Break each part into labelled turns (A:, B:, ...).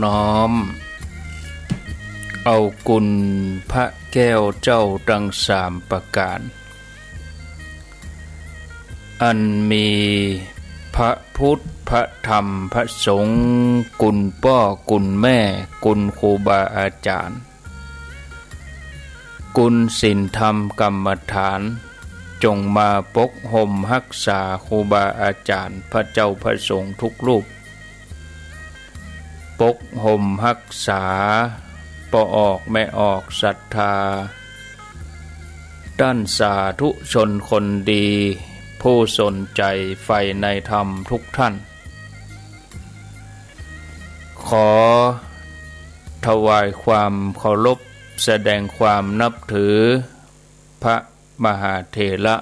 A: น้อมเอากุลพระแก้วเจ้าดังสามประการอันมีพระพุทธพระธรรมพระสงฆ์กุลพ่อกุลแม่กุลครูบาอาจารย์กุลศีลธรรมกรรมฐานจงมาปกห่มรักษาครูบาอาจารย์พระเจ้าพระสงฆ์ทุกรูปปกห่มรักษาปออกไม่ออกศรัทธาด้านสาธุชนคนดีผู้สนใจใฝ่ในธรรมทุกท่านขอถวายความเคารพแสดงความนับถือพระมหาเถระ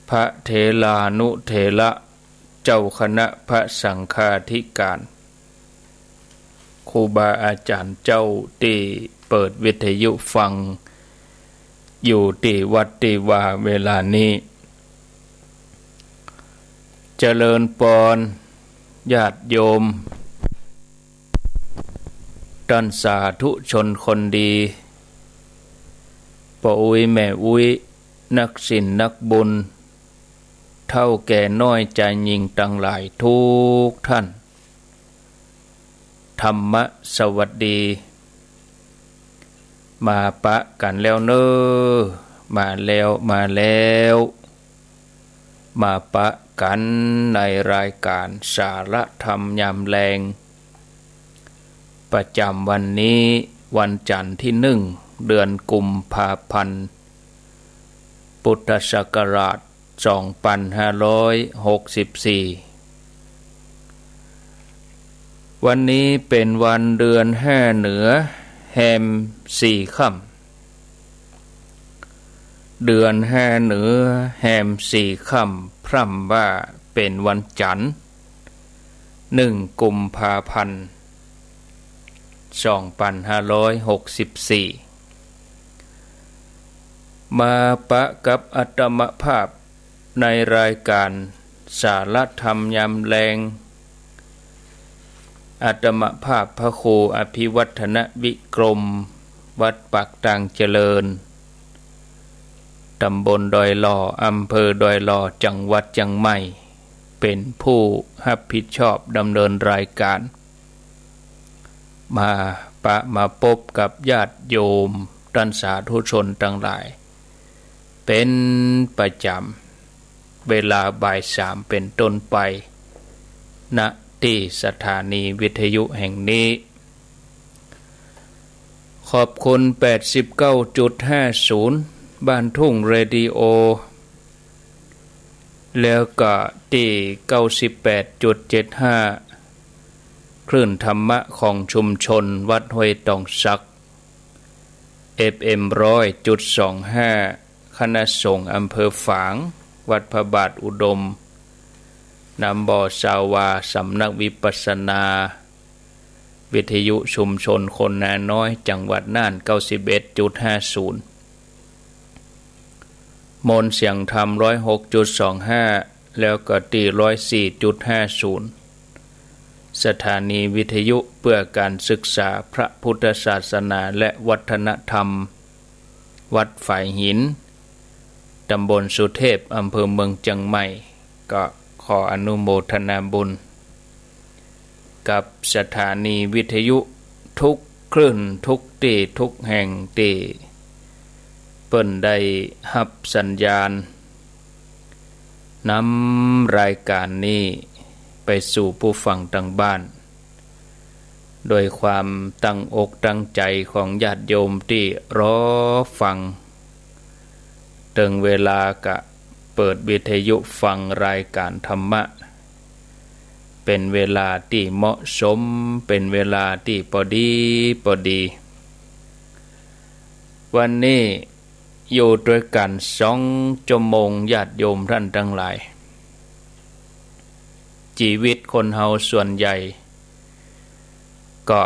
A: พระเถรานุเถระเจ้าคณะพระสังฆาธิการครูบาอาจารย์เจ้าที่เปิดวิทยุฟังอยู่ที่วัดที่ว่าเวลานี้เจริญปอนญาติโยมท่านสาธุชนคนดีพ่ออุ้ยแม่อุ้ยนักศิลป์นักบุญเท่าแก่น้อยใจยิ่งตั้งหลายทุกท่านธรรมะสวัสดีมาปะกันแล้วเนอมาแล้วมาปะกันในรายการสาระธรรมยามแรงประจำวันนี้วันจันทร์ที่1 เดือนกุมภาพันธ์พุทธศักราช2564วันนี้เป็นวันเดือน5เหนือแฮม4ค่ำเดือน5เหนือแฮม4ค่ำพร่ำว่าเป็นวันจันทร์1กุมภาพันธ์2564มาปะกับอาตมภาพในรายการสาระธรรมยามแรงอาตมภาพพระครูอภิวัฒนวิกรมวัดปากตางเจริญตำบลดอยหล่ออำเภอดอยหล่อจังหวัดเชียงใหม่เป็นผู้รับผิดชอบดำเนินรายการมาพบกับญาติโยมท่านสาธุชนทั้งหลายเป็นประจำเวลาบ่าย3เป็นต้นไปณที่สถานีวิทยุแห่งนี้ขอบคุณ 89.50 บ้านทุ่งเรดิโอแล้วก็ที่ 98.75 คลื่นธรรมะของชุมชนวัดห้วยตองสัก FM 100.25 คณะสงฆ์อำเภอฝางวัดพระบาทอุดมนำบ่อสาวาสำนักวิปัสสนาวิทยุชุมชนคนนาน้อยจังหวัดน่าน 91.50 มนต์เสียงธรรม 106.25 แล้วก็ตี 104.50 สถานีวิทยุเพื่อการศึกษาพระพุทธศาสนาและวัฒนธรรมวัดฝ่ายหินตำบลสุเทพอำเภอเมืองเชียงใหม่ก็ขออนุโมทนาบุญกับสถานีวิทยุทุกคลื่นทุกที่ทุกแห่งที่เปิ้นได้รับสัญญาณนำรายการนี้ไปสู่ผู้ฟังทางบ้านโดยความตั้งอกตั้งใจของญาติโยมที่รอฟังถึงเวลากะเปิดวิทยุฟังรายการธรรมะเป็นเวลาที่เหมาะสมเป็นเวลาที่พอดีวันนี้อยู่ด้วยกัน2 ชั่วโมงญาติโยมท่านทั้งหลายชีวิตคนเฮาส่วนใหญ่ก็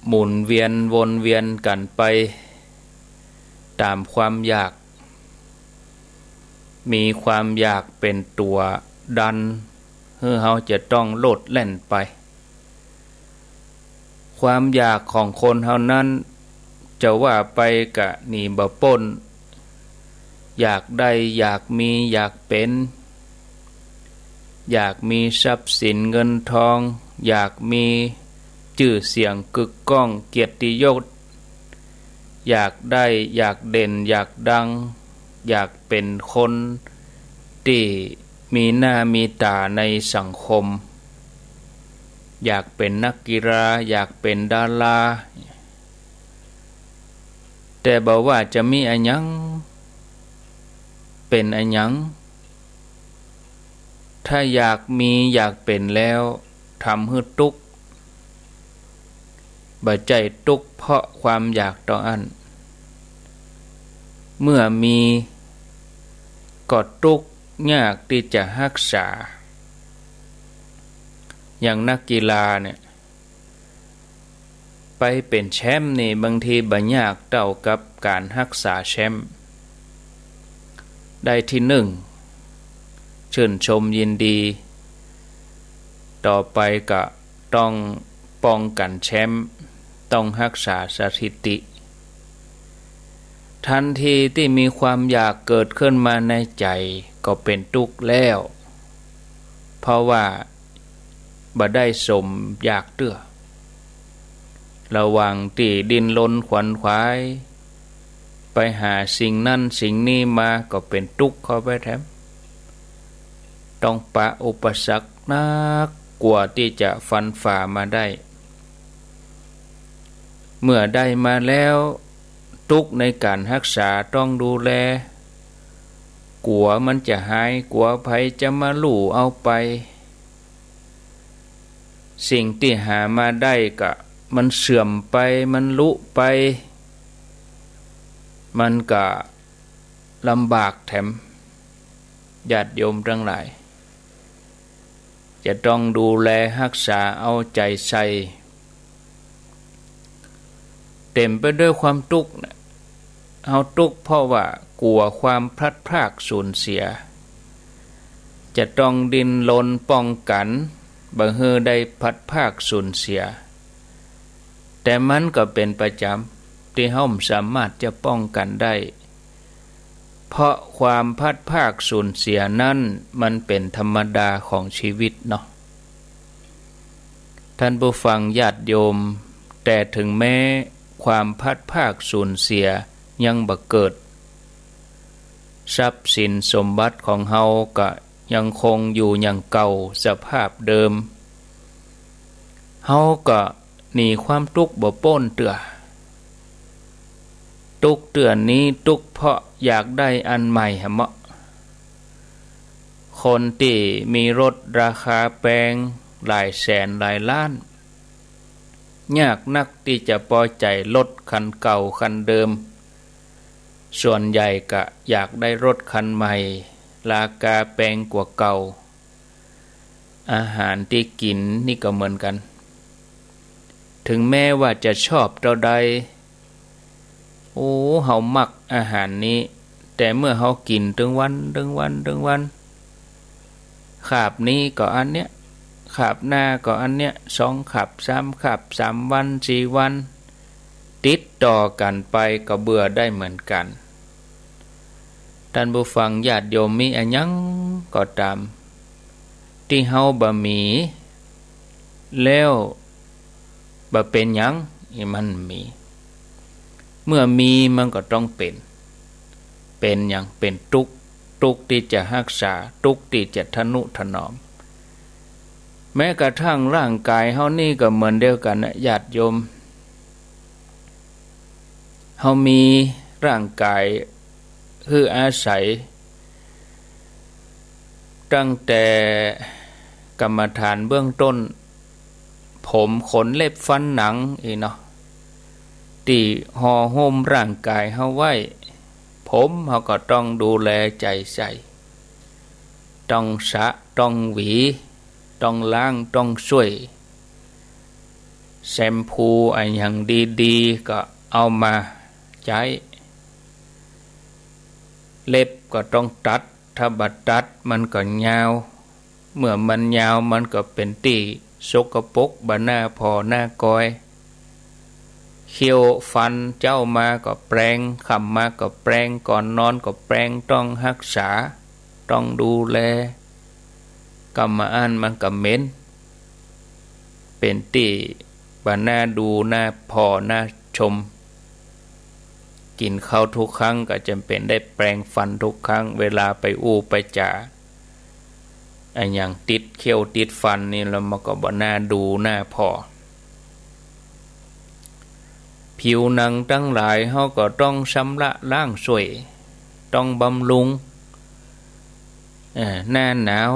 A: หมุนเวียนวนเวียนกันไปตามความอยากมีความอยากเป็นตัวดันเฮาจะต้องโลดแล่นไป ความอยากของคนเฮานั้นจะว่าไปกะหนีบ่พ้นอยากได้อยากมีอยากเป็นอยากมีทรัพย์สินเงินทองอยากมีชื่อเสียงกึกก้องเกียรติยศอยากได้อยากเด่นอยากดังอยากเป็นคนที่มีหน้ามีตาในสังคมอยากเป็นนักกีฬาอยากเป็นดาราแต่บอกว่าจะมีอันยังเป็นอันยังถ้าอยากมีอยากเป็นแล้วทำให้ทุกข์บ่ใจทุกข์เพราะความอยากต่ออันเมื่อมีก็ทุกข์ยากที่จะรักษาอย่างนักกีฬาเนี่ยไปเป็นแชมป์นี่บางทีบ่ยากเท่ากับการรักษาแชมป์ได้ที่หนึ่งชื่นชมยินดีต่อไปก็ต้องป้องกันแชมป์ต้องรักษาสถิติทันทีที่มีความอยากเกิดขึ้นมาในใจก็เป็นทุกข์แล้วเพราะว่าบ่ได้สมอยากเตื้อระหว่างที่ดิ้นรนขวนขวายไปหาสิ่งนั้นสิ่งนี้มาก็เป็นทุกข์เข้าไปแถมต้องปะอุปสรรคนักกว่าที่จะฟันฝ่ามาได้เมื่อได้มาแล้วทุกข์ในการรักษาต้องดูแลกลัวมันจะหายกลัวภัยจะมาลู่เอาไปสิ่งที่หามาได้ก็มันเสื่อมไปมันลุไปมันก็ลำบากแถมญาติโยมทั้งหลายจะต้องดูแลรักษาเอาใจใส่เต็มไปด้วยความทุกข์เอาทุกข์เพราะว่ากลัวความพลัดพรากสูญเสียจะต้องดิ้นรนป้องกันบ่ให้ได้พลัดพรากสูญเสียแต่มันก็เป็นประจำที่เฮาสามารถจะป้องกันได้เพราะความพลัดพรากสูญเสียนั้นมันเป็นธรรมดาของชีวิตเนาะท่านผู้ฟังญาติโยมแต่ถึงแม้ความพลัดพรากสูญเสียยังบ่เกิดทรัพย์สินสมบัติของเฮาก็ยังคงอยู่อย่างเก่าสภาพเดิมเฮาก็หนีความทุกข์บ่พ้นเตื้อทุกข์เตื้อนี้ทุกข์เพราะอยากได้อันใหม่หะเหมาะคนที่มีรถราคาแพงหลายแสนหลายล้านยากนักที่จะพอใจรถคันเก่าคันเดิมส่วนใหญ่ก็อยากได้รถคันใหม่ราคาแพงกว่าเก่าอาหารที่กินนี่ก็เหมือนกันถึงแม้ว่าจะชอบเท่าใดโอ้เฮามักอาหารนี้แต่เมื่อเฮากินถึงวันคาบนี้ก็อันเนี้ยคาบหน้าก็อันเนี้ย2คาบ3คาบ3วัน4วันติดต่อกันไปก็เบื่อได้เหมือนกันท่านผู้ฟังญาติโยมมีอันยังก็ตามที่เฮาบ่มีแล้วบ่เป็นหยังมันมีเมื่อมีมันก็ต้องเป็นหยังเป็นทุกข์ที่จะรักษาทุกข์ที่จะทนุถนอมแม้กระทั่งร่างกายเฮานี่ก็เหมือนเดียวกันนะญาติโยมเฮามีร่างกายคืออาศัยตั้งแต่กรรมฐานเบื้องต้นผมขนเล็บฟันหนังเนาะที่ห่อหุ้มร่างกายเฮาไว้ผมเฮาก็ต้องดูแลใจใส่ต้องสระต้องหวีต้องล้างต้องช่วยแชมพูอันอย่างดีๆก็เอามาใช้เล็บก็ต้องตัดถ้าบัดตัดมันก็ยาวเมื่อมันยาวมันก็เป็นที่สกปรกบ่น่าพอน่ากอย เคี้ยวฟันเจ้ามาก็แปรงคำมาก็แปรงก่อนนอนก็แปรงต้องรักษาต้องดูแลกรรมอันมันก็เหม็นเป็นที่บ่น่าดูน่าพอน่าชมกินข้าวทุกครั้งก็จำเป็นได้แปรงฟันทุกครั้งเวลาไปอู้ไปจ่าอันอย่างติดเขี้ยวติดฟันนี่แล้วมันก็บ่น่าดูน่าพอผิวหนังทั้งหลายเฮาก็ต้องชำระล้างสวยต้องบำรุงหน้าหนาว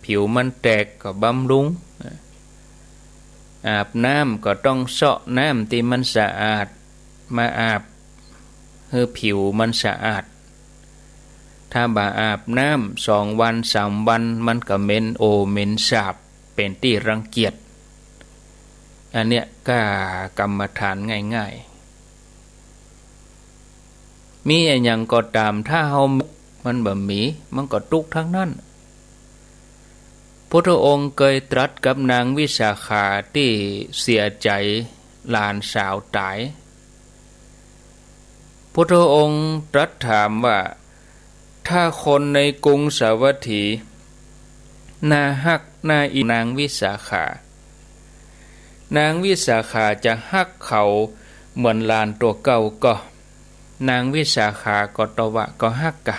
A: ผิวมันแตกก็บำรุงอาบน้ำก็ต้องเซาะน้ำที่มันสะอาดมาอาบให้ผิวมันสะอาดถ้าบ่อาบน้ำ2 วัน 3 วันมันก็เหม็นโอเหม็นสาบเป็นที่รังเกียจอันเนี้ยก็กรรมฐานง่ายๆมีอย่างก็ตามถ้าเฮามันบ่มีมันก็ทุกข์ทั้งนั้นพุทธองค์เคยตรัสกับนางวิสาขาที่เสียใจหลานสาวตายพุทธองค์ตรัสถามว่าถ้าคนในกรุงสาวัตถีน่าฮักน่าอินางวิสาขานางวิสาขาจะฮักเขาเหมือนหลานตัวเก่าก็นางวิสาขาก็ตอบว่าก็ฮักกะ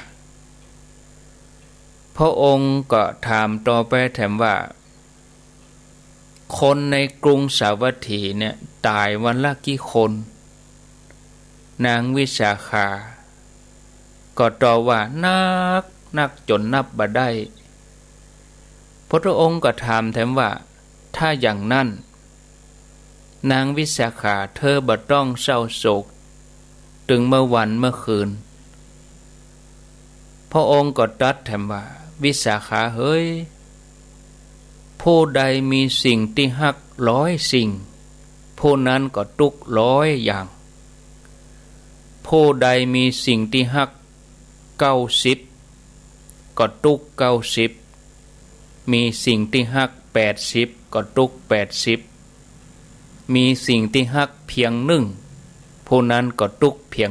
A: พระองค์ก็ถามต่อไปแถมว่าคนในกรุงสาวัตถีเนี่ยตายวันละกี่คนนางวิสาขาก็ตอบว่านักจนนับบ่ได้พระองค์ก็ถามแถมว่าถ้าอย่างนั้นนางวิสาขาเธอบ่ต้องเศร้าโศกถึงเมื่อวันเมื่อคืนพระองค์ก็ตรัสแถมว่าวิสาขาเฮ้ยผู้ใดมีสิ่งที่ฮัก100 สิ่งผู้นั้นก็ทุกข์100 อย่างผู้ใดมีสิ่งที่ฮัก90ก็ทุกข์90มีสิ่งที่ฮัก80ก็ทุกข์80มีสิ่งที่ฮักเพียง1ผู้นั้นก็ทุกข์เพียง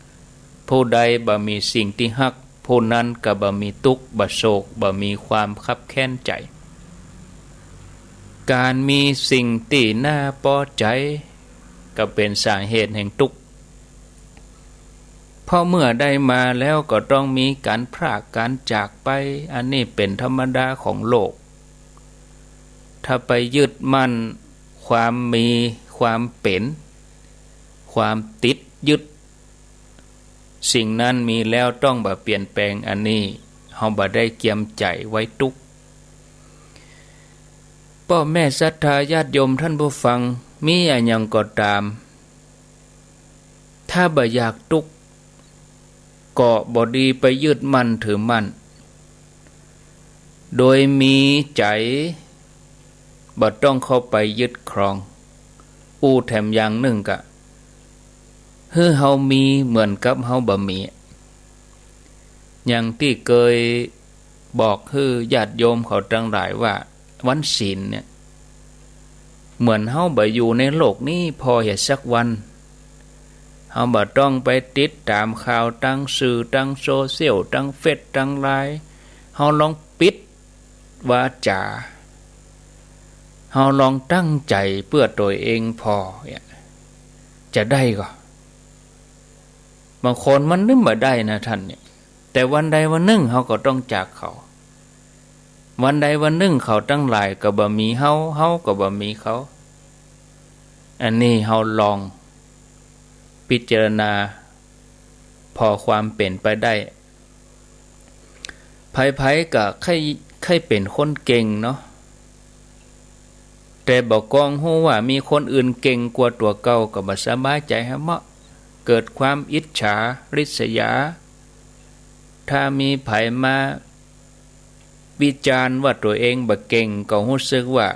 A: 1ผู้ใดบ่มีสิ่งที่ฮักผู้นั้นก็บ่มีทุกข์บ่โศกบ่มีความคับแค้นใจการมีสิ่งที่น่าพอใจก็เป็นสาเหตุแห่งทุกข์เพราะเมื่อได้มาแล้วก็ต้องมีการพรากการจากไปอันนี้เป็นธรรมดาของโลกถ้าไปยึดมั่นความมีความเป็นความติดยึดสิ่งนั้นมีแล้วต้องบ่เปลี่ยนแปลงอันนี้เฮาบ่ได้เกียมใจไว้ทุกข์พ่อแม่ศรัทธาญาติโยมท่านผู้ฟังมีอันหยังก็ตามถ้าบ่อยากทุกข์ก็บ่ดีไปยึดมั่นถือมั่นโดยมีใจบ่ต้องเข้าไปยึดครองแถมอย่างหนึ่งก็เฮามีเหมือนกับเฮาบ่มีอย่างที่เคยบอกญาติโยมเขาทั้งหลายว่าวันศีลเนี่ยเหมือนเฮาบ่อยู่ในโลกนี้พออย่าสักวันเฮาบ่ต้องไปติดตามข่าวตั้งสื่อตั้งโซเชียลตั้งเฟซตั้งไลน์เฮาลองปิดวาจาเฮาลองตั้งใจเพื่อตัวเองพอจะได้ก็บางคนมันนึกบ่ได้นะท่านเนี่ยแต่วันใดวันหนึ่งเฮาก็ต้องจากเขาวันใดวันหนึ่งเขาตั้งหลายก็บ่มีเฮาก็บ่มีเขาอันนี้เฮาลองพิจารณาพอความเป็นไปได้ไผๆก็ใครเป็นคนเก่งเนาะแต่บ่กองฮู้ว่ามีคนอื่นเก่งกว่าตัวเก่าก็บ่สบายใจฮะเหมาะเกิดความอิจฉาริษยาถ้ามีไผมาวิจารณ์ว่าตัวเองบ่เก่งก็รู้สึกว่า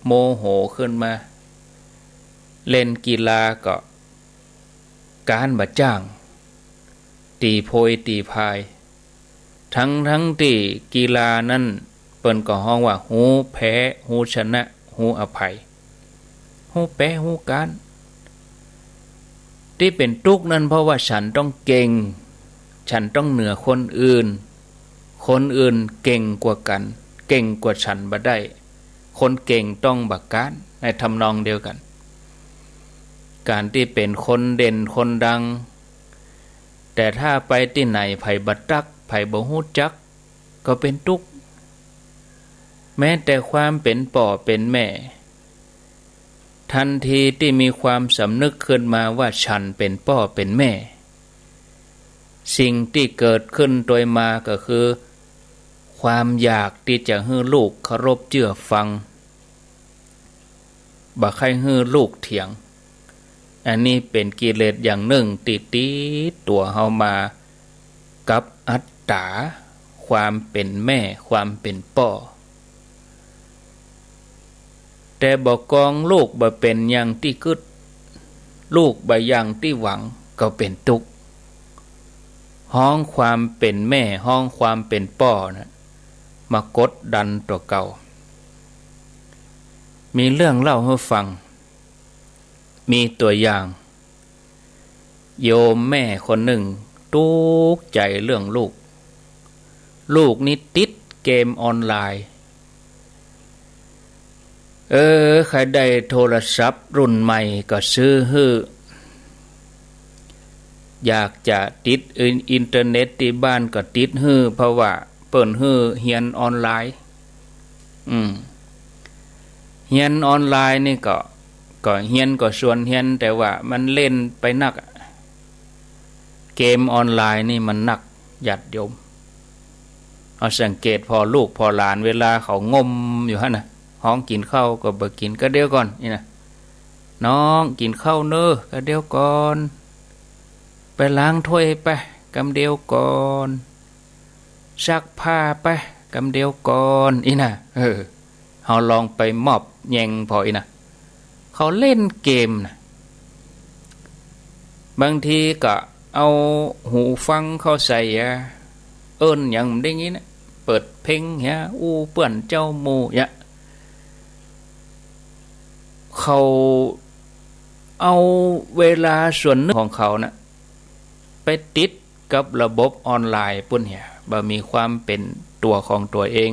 A: โมโหขึ้นมาเล่นกีฬาก็การบ่จ้างตีโพยตีพายทั้งที่กีฬานั้นเปิ้นก็ฮ้องว่าฮู้แพ้ฮู้ชนะฮู้อภัยฮู้แพ้ฮู้การ ที่เป็นทุกข์นั้นเพราะว่าฉันต้องเก่งฉันต้องเหนือคนอื่นคนอื่นเก่งกว่ากันเก่งกว่าฉันบ่ได้คนเก่งต้องบักการในทำนองเดียวกันการที่เป็นคนเด่นคนดังแต่ถ้าไปที่ไหนไผบ่ตักไผบ่ฮู้จักก็เป็นทุกข์แม้แต่ความเป็นพ่อเป็นแม่ทันทีที่มีความสำนึกขึ้นมาว่าฉันเป็นพ่อเป็นแม่สิ่งที่เกิดขึ้นโดยมาก็คือความอยากที่จะให้ลูกเคารพเชื่อฟังบ่ใครให้ลูกเถียงอันนี้เป็นกิเลสอย่างหนึ่งติดตัวเฮามากับอัตตาความเป็นแม่ความเป็นพ่อแต่บ่กองลูกบ่เป็นอย่างที่กึดลูกบ่อย่างที่หวังก็เป็นทุกข์ห้องความเป็นแม่ห้องความเป็นพ่อนะมากดดันตัวเก่ามีเรื่องเล่าให้ฟังมีตัวอย่างโยมแม่คนหนึ่งทุกข์ใจเรื่องลูกนี่ติดเกมออนไลน์ใครได้โทรศัพท์รุ่นใหม่ก็ซื้อฮื้ออยากจะติดอินเทอร์เน็ตที่บ้านก็ติดฮื้อเพราะว่าเปิ่นฮื้อเรียนออนไลน์เรียนออนไลน์นี่ก็เรียนก็ส่วนเรียนแต่ว่ามันเล่นไปนักเกมออนไลน์นี่มันหนักญาติโยมเอาสังเกตพอลูกพอหลานเวลาเขางมอยู่หั่นน่ะห้องกินข้าวก็บ่กินก็เดี๋ยวก่อนนี่นะน้องกินข้าวเน้อก็เดี๋ยวก่อนไปล้างถ้วยไปกำเดียวก่อนซักผ้าไปกำเดียวก่อนอีน่ะเฮาลองไปมอบแยงพออีน่ะเขาเล่นเกมนะบางทีก็เอาหูฟังเข้าใส่เอิ้นอย่างได้งี้นะเปิดเพลงเฮียอู้เปื้อนเจ้าหมู่ยะเขาเอาเวลาส่วนหนึ่งของเขานะไปติดกับระบบออนไลน์ปุ่นเหี่ยบ่มีความเป็นตัวของตัวเอง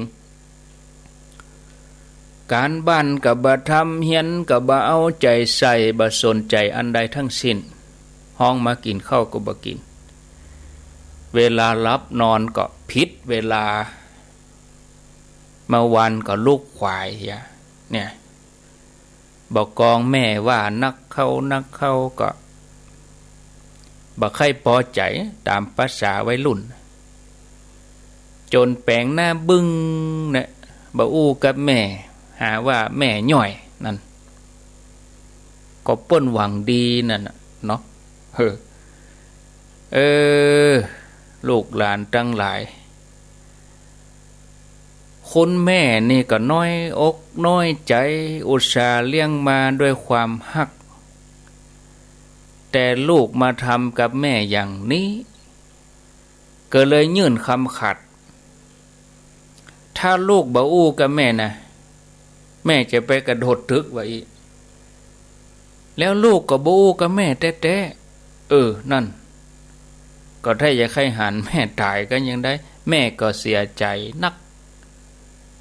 A: การบ้านก็บ่ทำเฮียนก็บ่เอาใจใส่บ่สนใจอันใดทั้งสิ้นห้องมากินข้าวก็บ่กินเวลาหลับนอนก็ผิดเวลาเมื่อวันก็ลูกควายเนี่ยบอกกองแม่ว่านักเข้าก็บ่ค่อยพอใจตามภาษาวัยรุ่นจนแปลงหน้าบึ้งเนี่ยบ่อู้กับแม่หาว่าแม่ย่อยนั่นก็ป้นหวังดีนั่นเนาะลูกหลานทั้งหลายคนแม่นี่ก็น้อยอกน้อยใจอุตส่าห์เลี้ยงมาด้วยความฮักแต่ลูกมาทำกับแม่อย่างนี้ก็เลยยื่นคำขัดถ้าลูกบ่อู้กับแม่นะแม่จะไปกระโดดตึกไว้แล้วลูกก็บ่อู้กับแม่แท้ๆนั่นก็ถ้าอยากให้หันแม่ตายก็ยังได้แม่ก็เสียใจนัก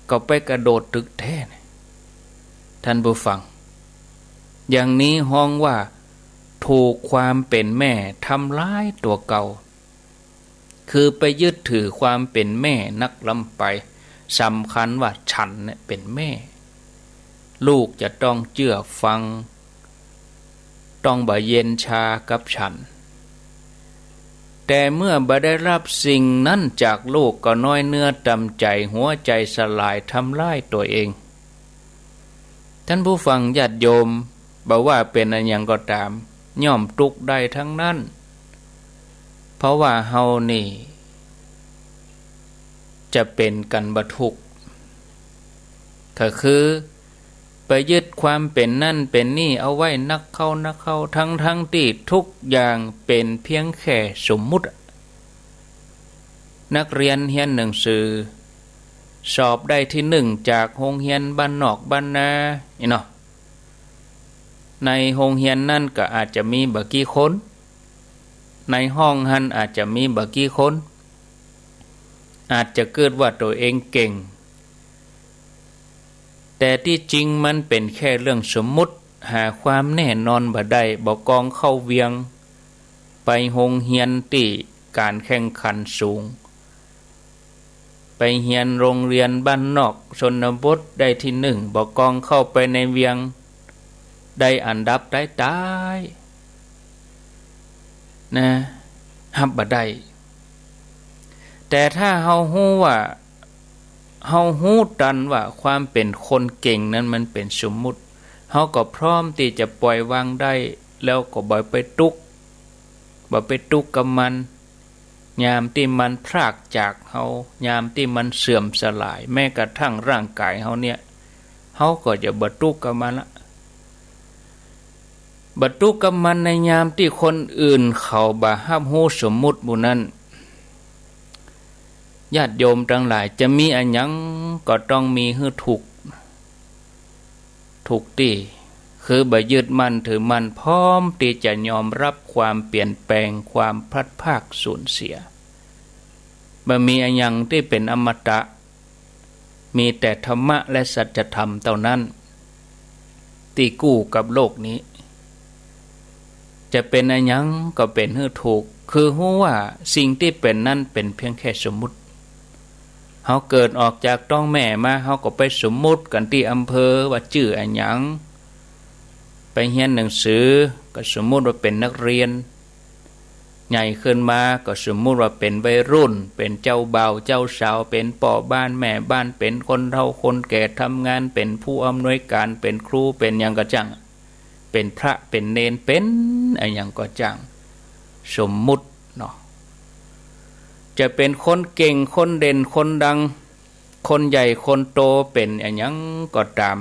A: ก็ไปกระโดดตึกแท้ท่านผู้ฟังอย่างนี้ห้องว่าถูกความเป็นแม่ทำร้ายตัวเก่าคือไปยึดถือความเป็นแม่นักล้ำไปสำคัญว่าฉันเนี่ยเป็นแม่ลูกจะต้องเชื่อฟังต้องบ่เย็นชากับฉันแต่เมื่อบ่ได้รับสิ่งนั้นจากลูกก็น้อยเนื้อตำใจหัวใจสลายทำร้ายตัวเองท่านผู้ฟังญาติโยมบ่ว่าเป็นอันยังก็ตามย่อมทุกข์ได้ทั้งนั้นเพราะว่าเฮานี่จะเป็นกันบ่ทุกข์ก็คือไปยึดความเป็นนั่นเป็นนี่เอาไว้นักเข้าทั้งที่ทุกอย่างเป็นเพียงแค่สมมุตินักเรียนเรียนหนังสือสอบได้ที่หนึ่งจากโรงเรียนบ้านนอกบ้านนาเนาะในโรงเรียนนั่นก็อาจจะมีบ่กี่คน ในห้องหันอาจจะมีบักกี่คนอาจจะเกิดว่าตัวเองเก่งแต่ที่จริงมันเป็นแค่เรื่องสมมุติหาความแน่นอนบ่ได้บ่กองเข้าเวียงไปโรงเรียนที่การแข่งขันสูงไปเรียนโรงเรียนบ้านนอกชนบทได้ที่หนึ่งบ่กองเข้าไปในเวียงได้อันดับได้ตายนะฮับบ่ได้แต่ถ้าเฮาฮู้ว่าเฮาฮู้ตันว่าความเป็นคนเก่งนั้นมันเป็นสมมุติเฮาก็พร้อมที่จะปล่อยวางได้แล้วก็บ่ไปทุกข์กับมันยามที่มันพรากจากเฮายามที่มันเสื่อมสลายแม้กระทั่งร่างกายเฮาเนี่ยเฮาก็จะบ่ทุกข์กับมันละบ่ทุกข์กับมันในยามที่คนอื่นเขาบ่รับรู้สมมุติหมู่นั้นญาติโยมทั้งหลายจะมีอันหยังก็ต้องมีให้ถูกที่คือบ่ยึดมั่นถือมั่นพร้อมที่จะยอมรับความเปลี่ยนแปลงความพลัดพรากสูญเสียบ่มีอันหยังที่เป็นอมตะมีแต่ธรรมะและสัจธรรมเท่านั้นที่กู้กับโลกนี้จะเป็นอันหยังก็เป็นให้ถูกคือรู้ว่าสิ่งที่เป็นนั้นเป็นเพียงแค่สมมุติเฮาเกิดออกจากท้องแม่มาเฮาก็ไปสมมุติกันที่อำเภอว่าชื่ออันหยังไปเรียนหนังสือก็สมมุติว่าเป็นนักเรียนใหญ่ขึ้นมาก็สมมุติว่าเป็นวัยรุ่นเป็นเจ้าบ่าวเจ้าสาวเป็นพ่อบ้านแม่บ้านเป็นคนเฒ่าคนแก่ทำงานเป็นผู้อำนวยการเป็นครูเป็นหยังก็จังเป็นพระเป็นเณรเป็นอันหยังก็จังสมมุติเนาะจะเป็นคนเก่งคนเด่นคนดังคนใหญ่คนโตเป็นอันหยังก็ตาม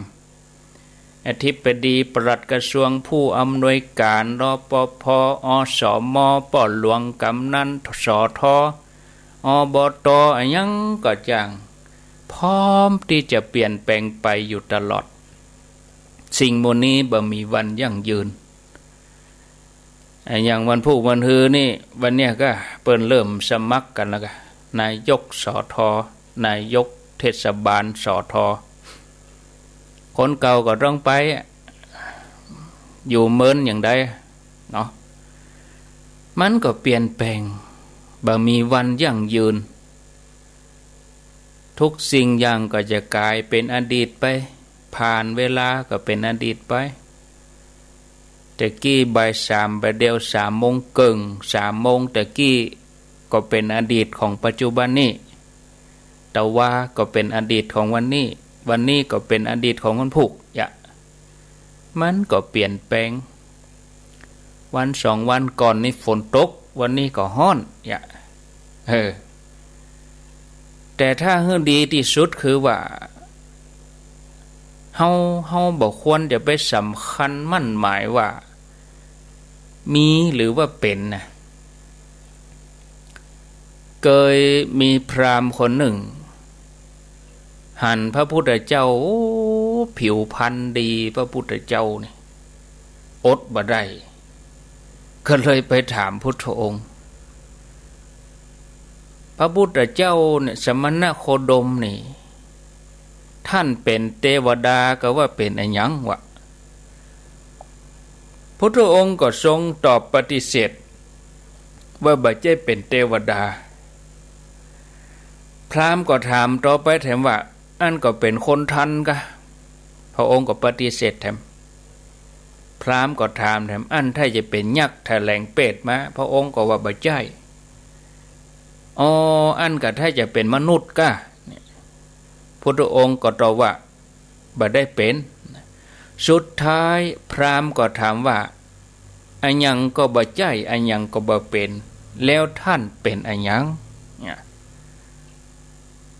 A: อธิบดีปลัดกระทรวงผู้อำนวยการรปภอสมปหลวงกำนันสทอบตอันหยังก็จังพร้อมที่จะเปลี่ยนแปลงไปอยู่ตลอดสิ่งโมนี้บ่มีวันยั่งยืนอย่างวันพุธวันฮือนี่วันเนี้ยก็เปิ้นเริ่มสมัครกันแล้วก็นายกสทนายกเทศบาลสทคนเก่าก็ต้องไปอยู่เมินอย่างใดเนาะมันก็เปลี่ยนแปลงบ่มีวันยั่งยืนทุกสิ่งอย่างก็จะกลายเป็นอดีตไปผ่านเวลาก็เป็นอดีตไปแต่กี้บ่ายสามไปเดียว3 โมงครึ่ง3 โมงแต่กี้ก็เป็นอดีตของปัจจุบันนี้แต่ว่าก็เป็นอดีตของวันนี้ก็เป็นอดีตของวันพุธมันก็เปลี่ยนแปลงวัน2 วันก่อนนี่ฝนตกวันนี้ก็ร้อนแต่ถ้าให้ดีที่สุดคือว่าเฮาบ่ควรจะไปสำคัญมั่นหมายว่ามีหรือว่าเป็นนะเคยมีพราหมณ์คนหนึ่งหันพระพุทธเจ้าผิวพรรณดีพระพุทธเจ้านี่อดบ่ได้ก็เลยไปถามพุทธองค์พระพุทธเจ้าเนี่ยสมณโคดมนี่ท่านเป็นเทวดาก็ว่าเป็นอันหยังวะพุทธองค์ก็ทรงตอบปฏิเสธว่าบ่ใช่เป็นเทวดาพราหมณ์ก็ถามต่อไปแถมว่าอันก็เป็นคนทันกะพระองค์ก็ปฏิเสธแถมพราหมณ์ก็ถามแถมอันถ้าจะเป็นยักษ์แถลงเปรตมาพระองค์ก็ว่าบ่ใช่อันก็ถ้าจะเป็นมนุษย์กะพุทธองค์ก็ตอบว่าบ่ได้เป็นสุดท้ายพราหมณ์ก็ถามว่าอันยังก็บ่ใช่อันยังก็บ่เป็นแล้วท่านเป็นอันยัง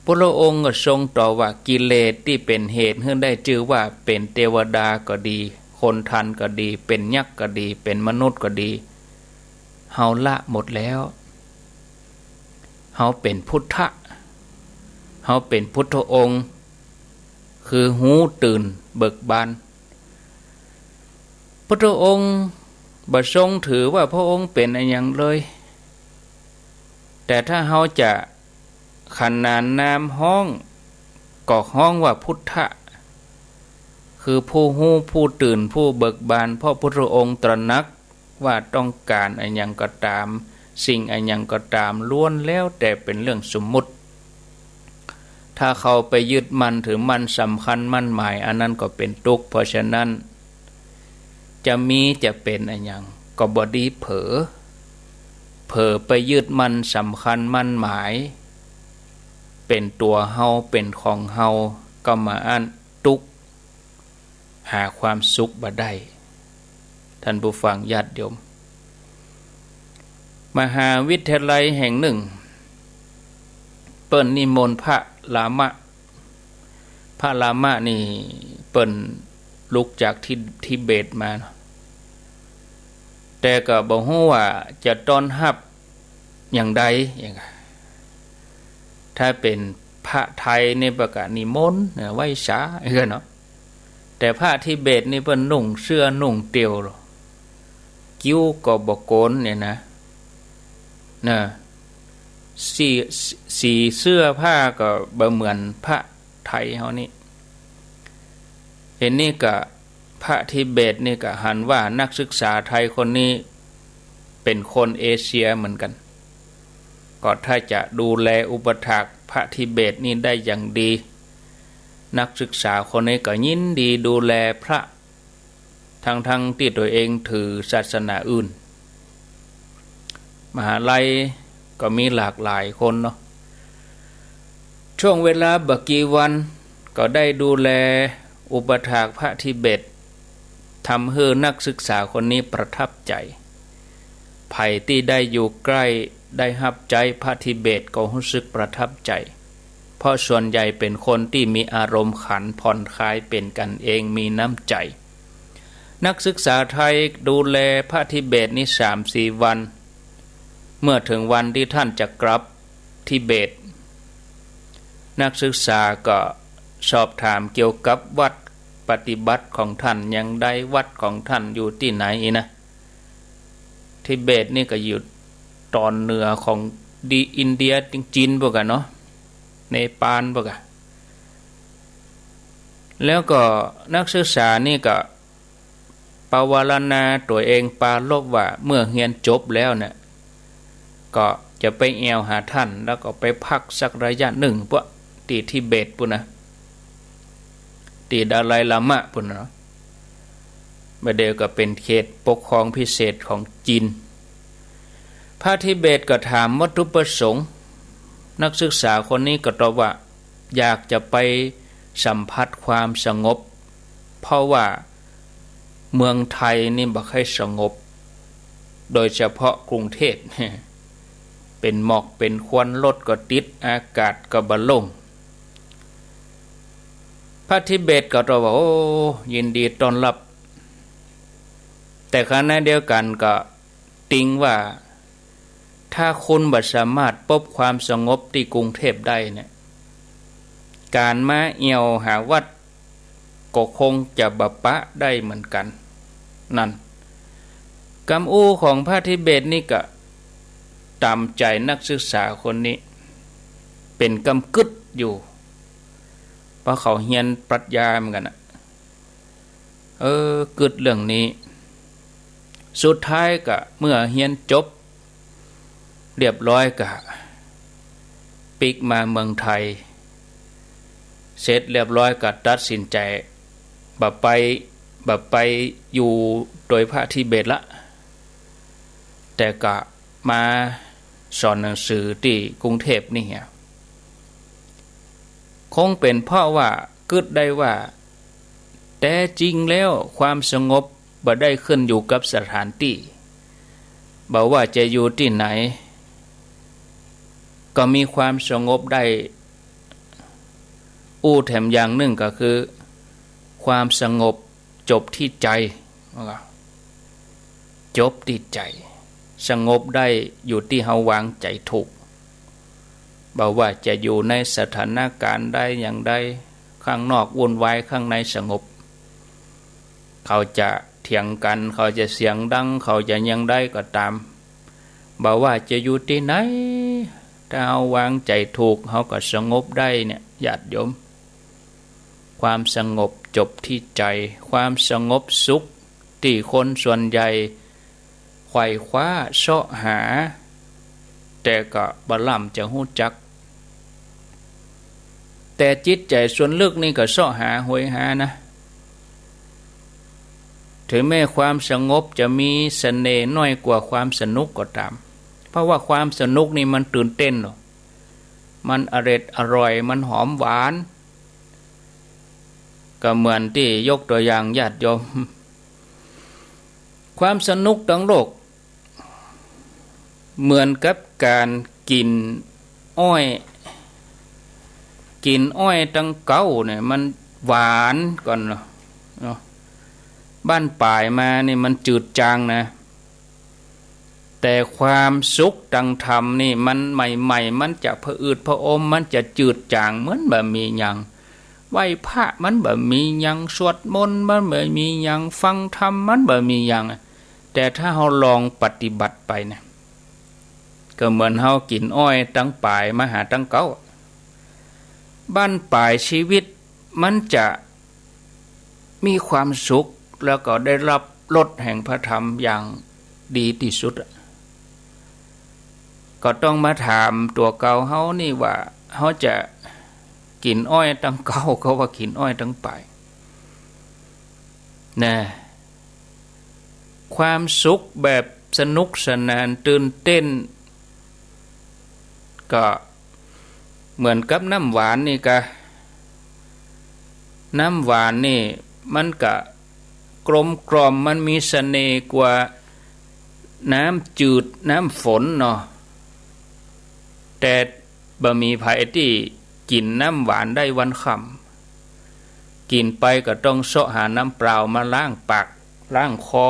A: พระองค์ก็ทรงตอบว่ากิเลสที่เป็นเหตุให้ได้ชื่อว่าเป็นเทวดาก็ดีคนทันก็ดีเป็นยักษ์ก็ดีเป็นมนุษย์ก็ดีเฮาละหมดแล้วเฮาเป็นพุทธะเฮาเป็นพุทธองค์คือหูตื่นเบิกบานพุทธองค์บ่ทรงถือว่าพระองค์เป็นอะไรอย่างเลย แต่ถ้าเฮาจะขนานนามห้องก็ห้องว่าพุทธะคือผู้ฮู้ผู้ตื่นผู้เบิกบานเพราะพุทธองค์ตระหนักว่าต้องการอันยังก็ตามสิ่งอันยังก็ตามล้วนแล้วแต่เป็นเรื่องสมมุติถ้าเขาไปยึดมันถือมันสำคัญมั่นหมายอันนั้นก็เป็นทุกข์เพราะฉะนั้นจะมีจะเป็นอันยังก็บ่ดีเผลอไปยึดมันสำคัญมั่นหมายเป็นตัวเฮาเป็นของเฮาก็มาอันทุกข์หาความสุขบ่ได้ท่านผู้ฟังญาติโยมมหาวิทยาลัยแห่งหนึ่งเปิ้นนิมนต์พระลามะนี่เปิ้นลุกจากทิเบตมาแต่ก็บ่ฮู้ว่าจะต้อนรับอย่างใดอย่างถ้าเป็นพระไทยนี่ประกาศนิมนต์ไหว้สาเนาะแต่พระทิเบตนี่เพิ่นนุ่งเสื้อนุ่งเตียวกิ้วก็บ่โกนเนี่ยนะสีเสื้อผ้าก็บ่เหมือนพระไทยเฮานี่เห็นนี่ก็พระทิเบตนี่ก็หันว่านักศึกษาไทยคนนี้เป็นคนเอเชียเหมือนกันก็ถ้าจะดูแลอุปถากพระทิเบตนี่ได้อย่างดีนักศึกษาคนนี้ก็ยินดีดูแลพระทั้งที่ตัวเองถือศาสนาอื่นมหาลัยก็มีหลากหลายคนเนาะช่วงเวลาบักกี่วันก็ได้ดูแลอุปถากพระทิเบตทำให้นักศึกษาคนนี้ประทับใจไผ่ที่ได้อยู่ใกล้ได้ฮับใจพระทิเบตก็รู้สึกประทับใจเพราะส่วนใหญ่เป็นคนที่มีอารมณ์ขันผ่อนคลายเป็นกันเองมีน้ำใจนักศึกษาไทยดูแลพระทิเบตนี่ 3-4 วันเมื่อถึงวันที่ท่านจะกลับทิเบตนักศึกษาก็สอบถามเกี่ยวกับวัดปฏิบัติของท่านอย่างใดวัดของท่านอยู่ที่ไหนนะทิเบตนี่ก็อยู่ตอนเหนือของอินเดียจีนพวกกันเนาะเนปาลพวกกันแล้วก็นักศึกษานี่ก็ปวารณาตัวเองปาลบว่าเมื่อเรียนจบแล้วเนี่ยก็จะไปแอวหาท่านแล้วก็ไปพักสักระยะหนึ่งพวกที่ทิเบตปุ่นนะที่ดาไลลามะปุ่นเนาะมาเดียวก็เป็นเขตปกครองพิเศษของจีนพระทิเบตก็ถามวัตถุประสงค์นักศึกษาคนนี้ก็ตอบว่าอยากจะไปสัมผัสความสงบเพราะว่าเมืองไทยนี่บ่ค่อยสงบโดยเฉพาะกรุงเทพเป็นหมอกเป็นควันรถก็ติดอากาศก็บ่โล่งพระทิเบตก็ตอบว่าโอ้ยินดีต้อนรับแต่ขณะเดียวกันก็ติงว่าถ้าคุณบ่สามารถพบความสงบที่กรุงเทพได้เนี่ยการมาเอี่ยวหาวัดก็คงจะบ่ปะได้เหมือนกันนั่นกำอู้ของพระทิเบตนี่ก็ตามใจนักศึกษาคนนี้เป็นกำกึดอยู่เพราะเขาเรียนปรัชญาเหมือนกันกึดเรื่องนี้สุดท้ายก็เมื่อเรียนจบเรียบร้อยก็ปิกมาเมืองไทยเสร็จเรียบร้อยก็ตัดสินใจบ่ไปอยู่โดยพระทิเบตละแต่ก็มาสอนหนังสือที่กรุงเทพนี่คงเป็นเพราะว่ากึดได้ว่าแต่จริงแล้วความสงบบ่ได้ขึ้นอยู่กับสถานที่บ่ว่าจะอยู่ที่ไหนก็มีความสงบได้แถมอย่างหนึ่งก็คือความสงบจบที่ใจจบที่ใจสงบได้อยู่ที่เฮาวางใจถูกบ่ว่าจะอยู่ในสถานการณ์ใดอย่างใดข้างนอกวุ่นวายข้างในสงบเขาจะเถียงกันเขาจะเสียงดังเขาจะยังได้ก็ตาม บอกว่าจะอยู่ที่ไหนถ้าเอาวางใจถูกเขาก็สงบได้เนี่ยญาติโยมความสงบจบที่ใจความสงบสุขที่คนส่วนใหญ่ไขว่คว้าเสาะหาแต่ก็บ่ล่ำจะหู้จักแต่จิตใจส่วนลึกนี่ก็เสาะหาหวยหานะถึงแม้ความสงบจะมีเสน่ห์น้อยกว่าความสนุกก็ตามเพราะว่าความสนุกนี่มันตื่นเต้นหรอมันอร่อยมันหอมหวานก็เหมือนที่ยกตัวอย่างญาติโยมความสนุกทั้งโลกเหมือนกับการกินอ้อยตั้งเก้าเนี่ยมันหวานก่อนเนาะบ้านป่ายมานี่มันจืดจางนะแต่ความสุขดังธรรมนี่มันใหม่ๆมันจะผะอืดผะอมมันจะจืดจางเหมือนแบบมีหยังไหว้พระมันแบบมีหยังสวดมนต์มันแบบมีหยังฟังธรรมมันแบบมีหยังแต่ถ้าเราลองปฏิบัติไปเนี่ยก็เหมือนเรากินอ้อยตั้งป่ายมาหาตั้งเก้าบ้านป่ายชีวิตมันจะมีความสุขแล้วก็ได้รับรสแห่งพระธรรมอย่างดีที่สุดก็ต้องมาถามตัวเก่าเฮานี่ว่าเฮาจะกินอ้อยตั้งเก้าเขาว่ากินอ้อยตั้งป่ายนะความสุขแบบสนุกสนานตื่นเต้นก็เหมือนกับน้ำหวานนี่กะน้ำหวานนี่มันก็กลมกล่อมมันมีเสน่ห์กว่าน้ำจืดน้ำฝนเนาะแต่บะมีไผที่กินน้ำหวานได้วันค่ำกินไปก็ต้องเสาะหาน้ำเปล่ามาล้างปากล้างคอ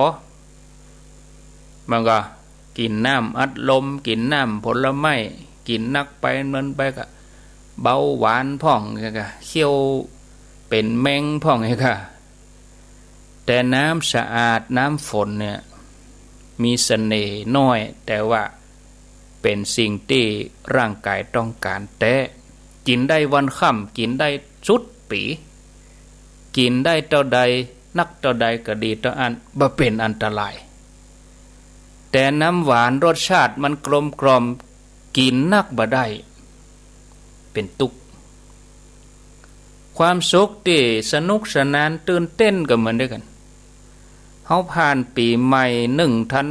A: มันก็กินน้ำอัดลมกินน้ำผลไม้กินนักไปมันไปก็เบาหวานพ่องไงกะเคี้ยวเป็นแมงพ่องไงกะแต่น้ำสะอาดน้ำฝนเนี่ยมีเสน่ห์น้อยแต่ว่าเป็นสิ่งที่ร่างกายต้องการแต่กินได้วันค่ำกินได้สุดปีกินได้เท่าใดนักเท่าใดก็ดีต่ออันบ่เป็นอันตรายแต่น้ำหวานรสชาติมันกลมกล่อมกินนักบ่ได้เป็นทุกข์ความสุขที่สนุกสนานตื่นเต้นก็เหมือนด้วยกันเฮาผ่านปีใหม่1 ธัน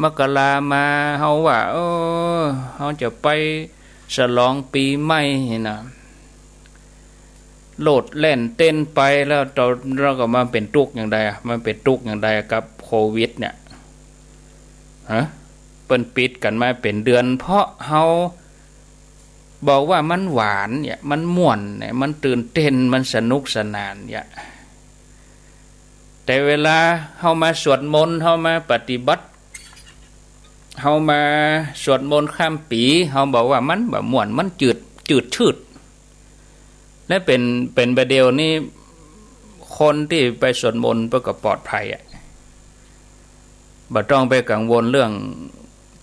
A: มกรามาเฮาว่าเฮาจะไปฉลองปีใหม่นะโลดแล่นเต้นไปแล้วเราก็มาเป็นทุกข์อย่างใดมันเป็นทุกข์อย่างใดกับโควิดเนี่ยเปิ้นปิดกันมาเป็นเดือนเพราะเฮาบอกว่ามันหวานเนี่ยมันม่วนเนี่ยมันตื่นเต้นมันสนุกสนานเนี่ยแต่เวลาเฮามาสวดมนต์เฮามาปฏิบัติเฮามาสวดมนต์ข้ามปีเฮาบอกว่ามันแบบม่วนมันจืดชืดและเป็นประเดี๋ยวนี้คนที่ไปสวดมนต์เพื่อก็ปลอดภัยบ่ต้องไปกังวลเรื่อง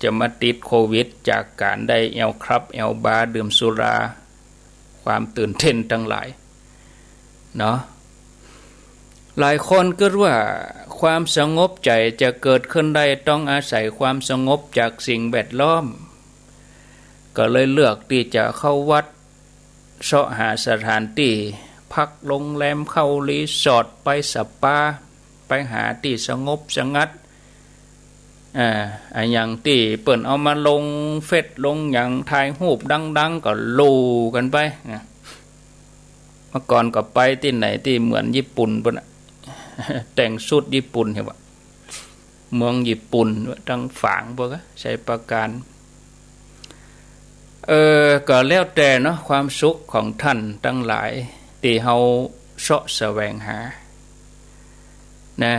A: จะมาติดโควิดจากการได้แอลครับแอลบาร์ดื่มสุราความตื่นเต้นทั้งหลายเนาะหลายคนก็ว่าความสงบใจจะเกิดขึ้นได้ต้องอาศัยความสงบจากสิ่งแวดล้อมก็เลยเลือกที่จะเข้าวัดเสาะหาสถานที่พักโรงแรมเข้ารีสอร์ทไปสปาไปหาที่สงบสงัดอย่างที่เปิ่นเอามาลงเฟซลงอย่างถ่ายรูปดังๆก็ลูกันไปเมื่อก่อนก็ไปที่ไหนที่เหมือนญี่ปุ่นปุ่นแต่งชุดญี่ปุ่นเห็นว่าเมืองญี่ปุ่นทั้งฝางพวกใช้ประการก็แล้วแต่เนาะความสุขของท่านทั้งหลายที่เฮาเสาะแสวงหานะ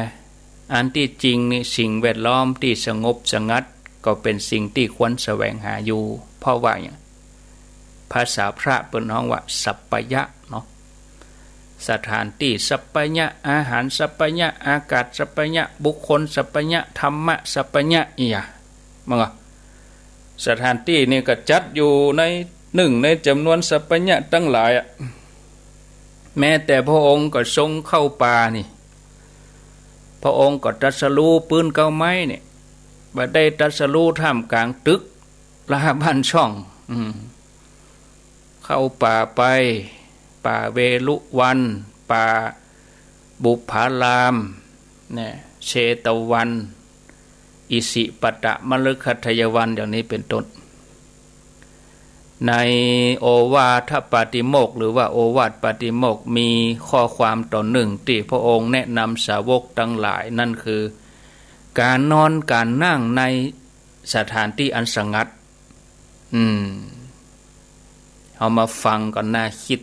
A: อันที่จริงนี่สิ่งแวดล้อมที่สงบสงัดก็เป็นสิ่งที่ควรแสวงหาอยู่เพราะว่าอย่างภาษาพระเป็นห้องว่าสัปปะยะเนาะสถานที่สัปปะยะอาหารสัปปะยะอากาศสัปปะยะบุคคลสัปปะยะธรรมะสัปปะยะอีหยังมั้ง สถานที่นี่ก็จัดอยู่ในหนึ่งในจำนวนสัพพญะตั้งหลายแม้แต่พระองค์ก็ทรงเข้าป่านี่พระองค์ก็ตรัสรู้ปืนเก้าไม้เนี่ยบ่ได้ตรัสรู้ท่ามกลางตึกลาบ้านช่องเข้าป่าไปป่าเวลุวันป่าบุพารามเนี่ยเชตวันอิสิปตะมฤคทายวันอย่างนี้เป็นต้นในโอวาทปาติโมกข์หรือว่าโอวาทปาติโมกข์มีข้อความตอนหนึ่งที่พระองค์แนะนำสาวกทั้งหลายนั่นคือการนอนการนั่งในสถานที่อันสงัดเอามาฟังก่อนน่าคิด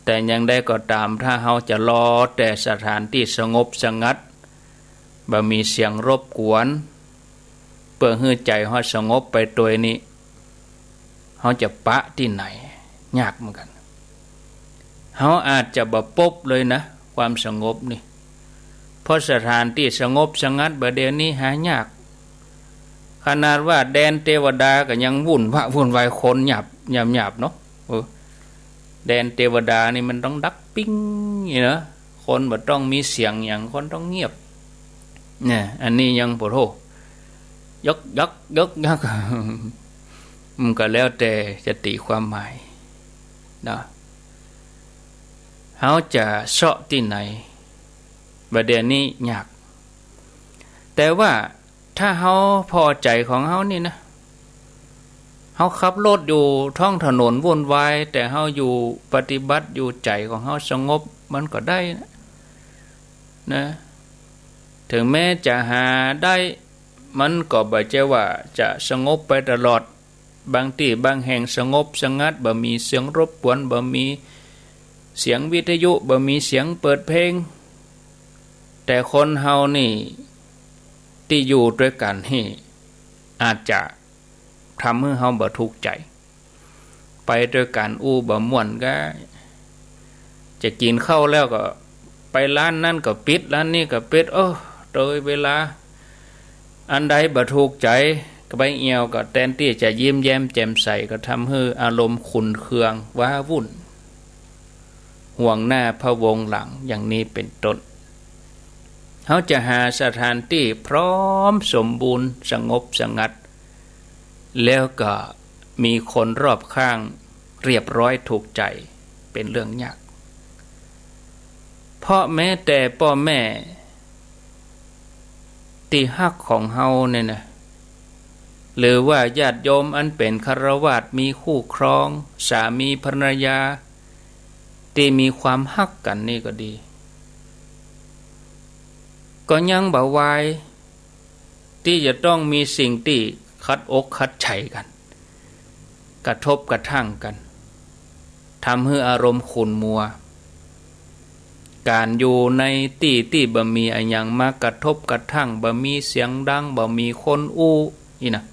A: แต่ยังได้ก็ตามถ้าเราจะรอแต่สถานที่สงบสงัดบ่มีเสียงรบกวนเพื่อให้ใจเราสงบไปตัวนี้เราจะปะที่ไหนยากเหมือนกันเราอาจจะบ่พบเลยนะความสงบนี่เพราะสถานที่สงบสงัดบ่เดี๋ยวนี้หายากขนาดว่าแดนเทวดาก็ยังวุ่นวายคนหยาบเนาะแดนเทวดานี่มันต้องดักปิ้งนี่นะคนบ่ต้องมีเสียงอย่างคนต้องเงียบเนี่ยอันนี้ยังโปรโทยกมันก็แล้วแต่จะตีความหมายนะเขาจะเสาะที่ไหนประเด็นนี้ยากแต่ว่าถ้าเขาพอใจของเขานี่นะเขาขับรถอยู่ท้องถนนวุ่นวายแต่เขาอยู่ปฏิบัติอยู่ใจของเขาสงบมันก็ได้นะถึงแม้จะหาได้มันก็บ่ใช่ว่าจะสงบไปตลอดบางที่บางแห่งสงบสงัดบ่มีเสียงรบกวนบ่มีเสียงวิทยุบ่มีเสียงเปิดเพลงแต่คนเฮานี่ที่อยู่ด้วยกันนี่อาจจะทำให้เฮาบ่ทุกข์ใจไปด้วยกันบ่ม่วนก็จะกินข้าวแล้วก็ไปร้านนั้นก็ปิดร้านนี้ก็ปิดโดยเวลาอันใดบ่ถูกใจก็ไปเอียวก็แทนที่จะยิ้มแย้มแจ่มใสก็ทำให้อารมณ์ขุ่นเคืองว้าวุ่นห่วงหน้าพะวงหลังอย่างนี้เป็นต้นเขาจะหาสถานที่พร้อมสมบูรณ์สงบสงัดแล้วก็มีคนรอบข้างเรียบร้อยถูกใจเป็นเรื่องยากเพราะแม้แต่พ่อแม่ที่ฮักของเฮาเนี่ยนะหรือว่าญาติโยมอันเป็นฆราวาสมีคู่ครองสามีภรรยาที่มีความฮักกันนี่ก็ดีก็ยังบ่วายที่จะต้องมีสิ่งที่ขัดอกขัดใจกันกระทบกระทั่งกันทำให้อารมณ์ขุ่นมัวการอยู่ในที่บ่มีอะไรอย่างมากระทบกระทั่งบ่มีเสียงดังบ่มีคนนี่นะ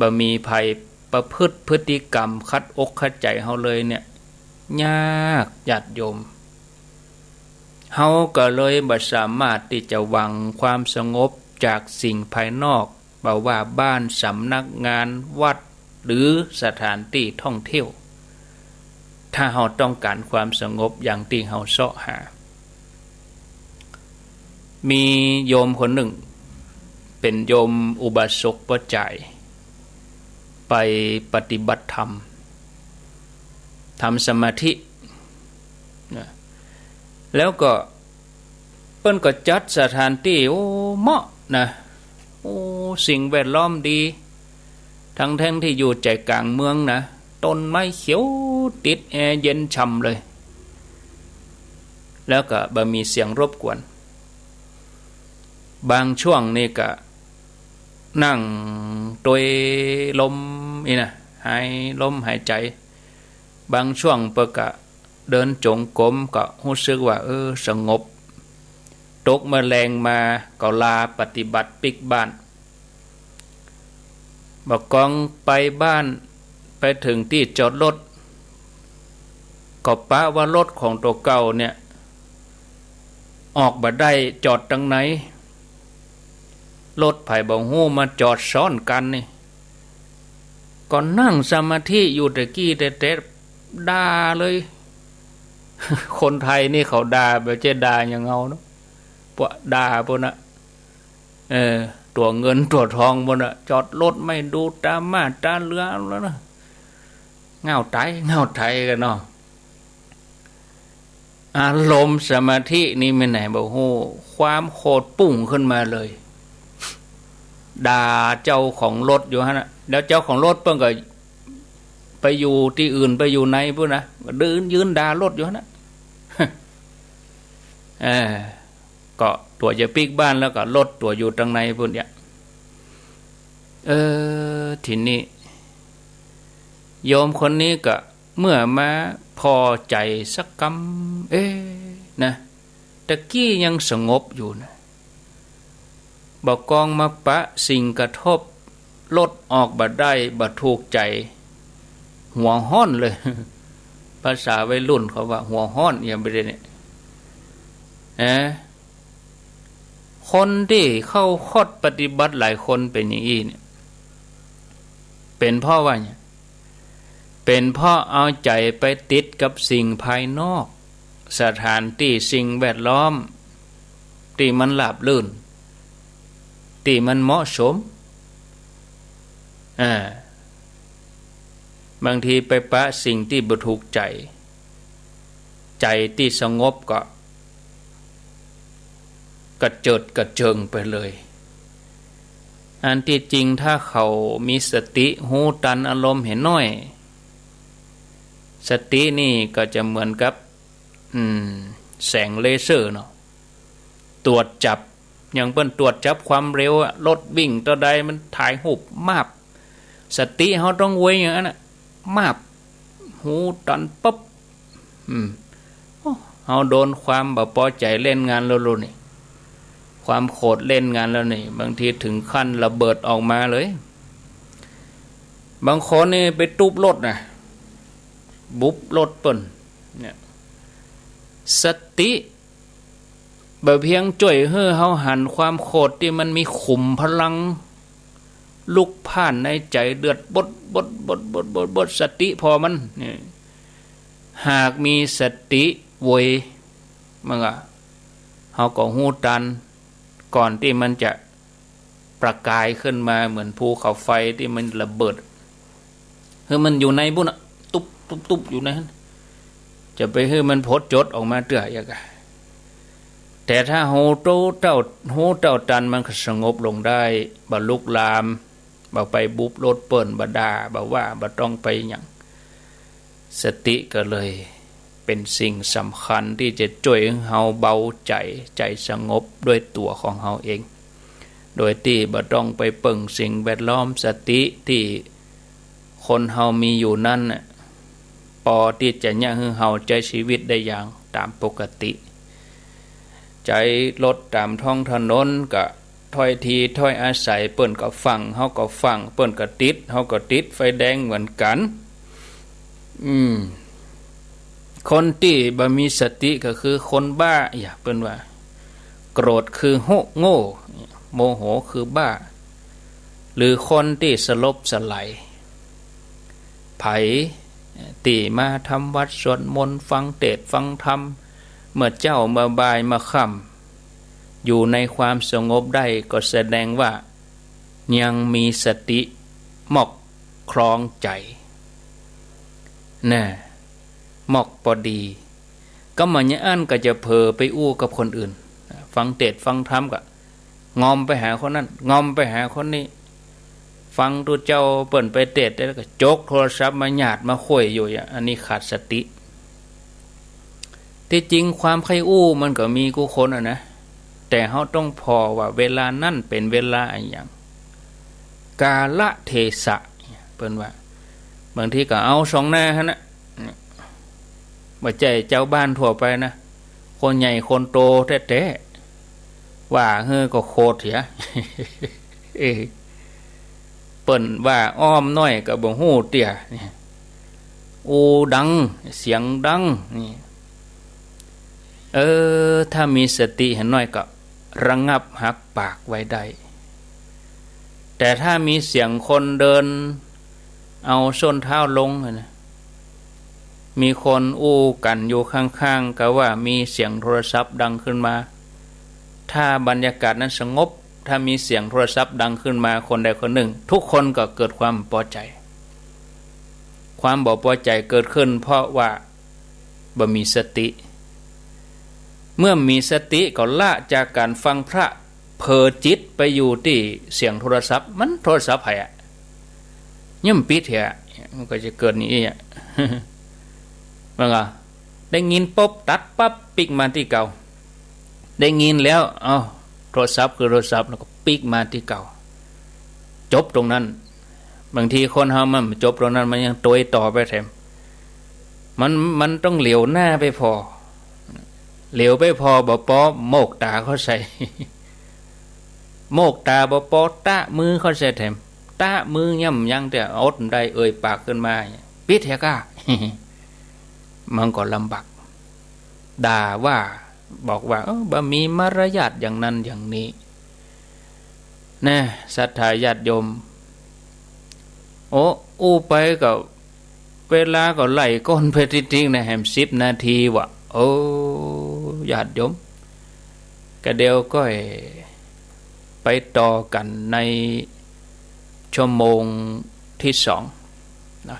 A: บ่มีภัยประพฤติพฤติกรรมคัดอกคัดใจเฮาเลยเนี่ยยากญาติโยมเฮาก็เลยบ่สามารถที่จะหวังความสงบจากสิ่งภายนอกบ่ว่าบ้านสำนักงานวัดหรือสถานที่ท่องเที่ยวถ้าเฮาต้องการความสงบอย่างที่เฮาเสาะหามีโยมคนหนึ่งเป็นโยมอุบาสกปัจจัยไปปฏิบัติธรรมทำสมาธิแล้วก็เปิ้นก็จัดสถานที่เหมาะนะสิ่งแวดล้อมดีทั้งที่อยู่ใจกลางเมืองนะต้นไม้เขียวติดแอร์เย็นฉ่ำเลยแล้วก็บ่มีเสียงรบกวนบางช่วงนี่ก็นั่งโดยลมนี่นะหายลมหายใจบางช่วงเปิ้นก็เดินจงกรมก็รู้สึกว่าสงบตกแมลงมาก็ลาปฏิบัติปิกบ้านบอกกองไปบ้านไปถึงที่จอดรถก็ปะว่ารถของตัวเก่าเนี่ยออกบ่ได้จอดตรงไหน รถไผบ่ฮู้มาจอดซ้อนกันนี่ก็นั่งสมาธิอยู่ตะกี้แต่ด่าเลย คนไทยนี่เขาด่าแบบเจด่าอย่างเงาเนาะพวกด่าพวกน่ะตัวเงินตัวทองพวกน่ะจอดรถไม่ดูตามาตาเรือแล้วนะเงาไทยกันเนาะอารมณ์สมาธินี่ไม่ไหนบอกโหความโคตรปุ่งขึ้นมาเลยด่าเจ้าของรถอยู่ฮะนะแล้วเจ้าของรถเพิ่งก็ไปอยู่ที่อื่นไปอยู่ในพวกนะเดินยืนด่ารถอยู่ฮะนะก็ตัวจะปิกบ้านแล้วก็รถตัวอยู่ตรงในพวกเนี้ยทีนี้โยมคนนี้ก็เมื่อมาพอใจสักกำนะตะกี้ยังสงบอยู่นะบอกกองมาปะสิ่งกระทบลดออกบัดได้บัดถูกใจหัวห้อนเลย ภาษาวัยรุ่นเขาว่าหัวห้อนอย่างไปเลยเนี่ยคนที่เข้าคอดปฏิบัติหลายคนเป็นอย่างนี้เนี่ยเป็นเพราะว่าเนี่ยเป็นเพราะเอาใจไปติดกับสิ่งภายนอกสถานที่สิ่งแวดล้อมที่มันราบรื่นที่มันเหมาะสมบางทีไปปะสิ่งที่บ่ถูกใจใจที่สงบก็กระเจิดกระเจิงไปเลยอันที่จริงถ้าเขามีสติหูตันอารมณ์เห็นน้อยสตินี่ก็จะเหมือนกับแสงเลเซอร์เนาะตรวจจับอย่างเปิ้นตรวจจับความเร็วรถวิ่งตัวใดมันถ่ายรูปมาบสติเขาต้องไว้อย่างนั้นมาบหูตันปั๊บเขาโดนความบ่พอใจเล่นงานแล้วนี่ความโกรธเล่นงานแล้วนี่บางทีถึงขั้นระเบิดออกมาเลยบางคนนี่ไปตุบรถนะบุบรถเปิ้นเนี่ยสติบ่เพียงจ่วยเฮ้อเฮาหันความโกรธที่มันมีขุมพลังลุกผ่านในใจเดือดบดสติพอมันนี่หากมีสติโวยมันก็เฮาก็ฮู้ตันก่อนที่มันจะประกายขึ้นมาเหมือนภูเขาไฟที่มันระเบิดคือมันอยู่ในบุญตุบอยู่ในนั้นจะไปให้มันพดจดออกมาเตื้ออย่างไรแต่ถ้าโหเต้าตันมันก็สงบลงได้บ่ลุกลามบ่ไปบุบรถเปิ้นบ่ด่าบ่ว่าบ่ต้องไปหยังสติก็เลยเป็นสิ่งสำคัญที่จะช่วยให้เฮาเบาใจสงบด้วยตัวของเฮาเองโดยที่บ่ต้องไปเบิ่งสิ่งแวดล้อมสติที่คนเฮามีอยู่นั่นน่ะพอที่จะยังให้เฮาใช้ชีวิตได้อย่างตามปกติใจรถตามท้องถนนก็ถ้อยทีถ้อยอาศัยเปิ้นก็ฟังเฮาก็ฟังเปิ้นก็ติดเฮาก็ติดไฟแดงเหมือนกันคนที่บ่มีสติก็คือคนบ้าอย่าเปิ้นว่าโกรธคือโง่โมโหคือบ้าหรือคนที่สลบสลายไผที่มาทำวัดสวดมนต์ฟังเทศน์ฟังธรรมเมื่อเจ้าเมื่อบ่ายเมื่อค่ำอยู่ในความสงบได้ก็แสดงว่ายังมีสติหมอกครองใจน่ะหมอกพอดีก็มันยังอันก็จะเผลอไปอู้กับคนอื่นฟังเทศน์ฟังธรรมก็งอมไปหาคนนั้นงอมไปหาคนนี้ฟังตัวเจ้าเปิ่นไปเทศน์แล้วก็จกโทรศัพท์มาหยาดมาคุยอยู่อย่างอันนี้ขาดสติที่จริงความใคร่อู้มันก็มีกูคนนะแต่เฮาต้องพอว่าเวลานั่นเป็นเวลาอย่างกาลเทศะเปิ้นว่าบางทีก็เอาสองหน้าฮะนะบ่ใจเจ้าบ้านทั่วไปนะคนใหญ่คนโตแท้ๆว่าเฮ้อก็โคตรเสีย เปิ้นว่าอ้อมน้อยก็บ่ฮู้เตี้ยอูดังเสียงดังนี่ถ้ามีสติเห็นน้อยก็ระงับหักปากไว้ได้ แต่ถ้ามีเสียงคนเดินเอาส้นเท้าลงนะมีคนอู้กันอยู่ข้างๆก็ว่ามีเสียงโทรศัพท์ดังขึ้นมาถ้าบรรยากาศนั้นสงบถ้ามีเสียงโทรศัพท์ดังขึ้นมาคนใดคนหนึ่งทุกคนก็เกิดความพอใจความบ่พอใจเกิดขึ้นเพราะว่าบ่มีสติเมื่อมีสติก็ละจากการฟังพระเผลอจิตไปอยู่ที่เสียงโทรศัพท์มันโทรศัพท์ไผอ่ะย่ำปิดเถอะมันก็จะเกิดนี้อ่ะว่าไงได้ยินปุ๊บตัดปั๊บปิกมาที่เก่าได้ยินแล้วโทรศัพท์คือโทรศัพท์แล้วก็ปิกมาที่เก่าจบตรงนั้นบางทีคนเฮามันจบตรงนั้นมันยังตัวต่อไปแถมมันต้องเหลียวหน้าไปพอเหลียวไปพอบ่ปอโมกตาเขาใส่โมกตาบ่ปอตะมือเขาใส่แถมตะมือย่ำยังแต่อดได้เอ่ยปากขึ้นมาปิดเถอะก้ามันก็ลำบากด่าว่าบอกว่าบ่มีมารยาทอย่างนั้นอย่างนี้นะศรัทธาญาติโยมอู้ไปก็เวลาก็ไหลก้นไปทิ้งๆนะแฮม10 นาทีวะญาติโยมก็เดียวก็ไปต่อกันในชั่วโมงที่2นะ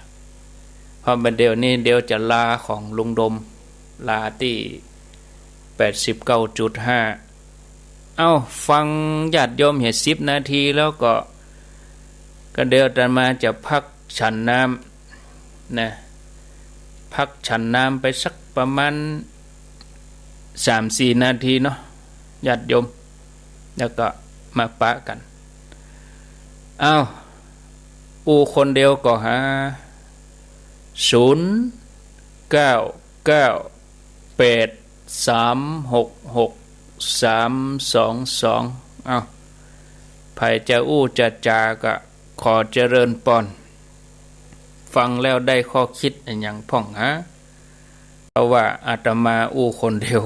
A: พอมาเดี๋ยวนี้เดี๋ยวจะลาของลุงดมลาที่89.5ฟังญาติโยมเห็น10 นาทีแล้วก็เดี๋ยวจะมาจะพักฉันน้ำนะพักฉันน้ำไปสักประมาณ 3-4 นาทีเนาะญาติโยมแล้วก็มาปะกันอูคนเดียวก็หา0998366322ไผจะอู้จะจาก็ขอเจริญปอนฟังแล้วได้ข้อคิดอย่างพ่องเพราะว่าอาตมาอู้คนเดียว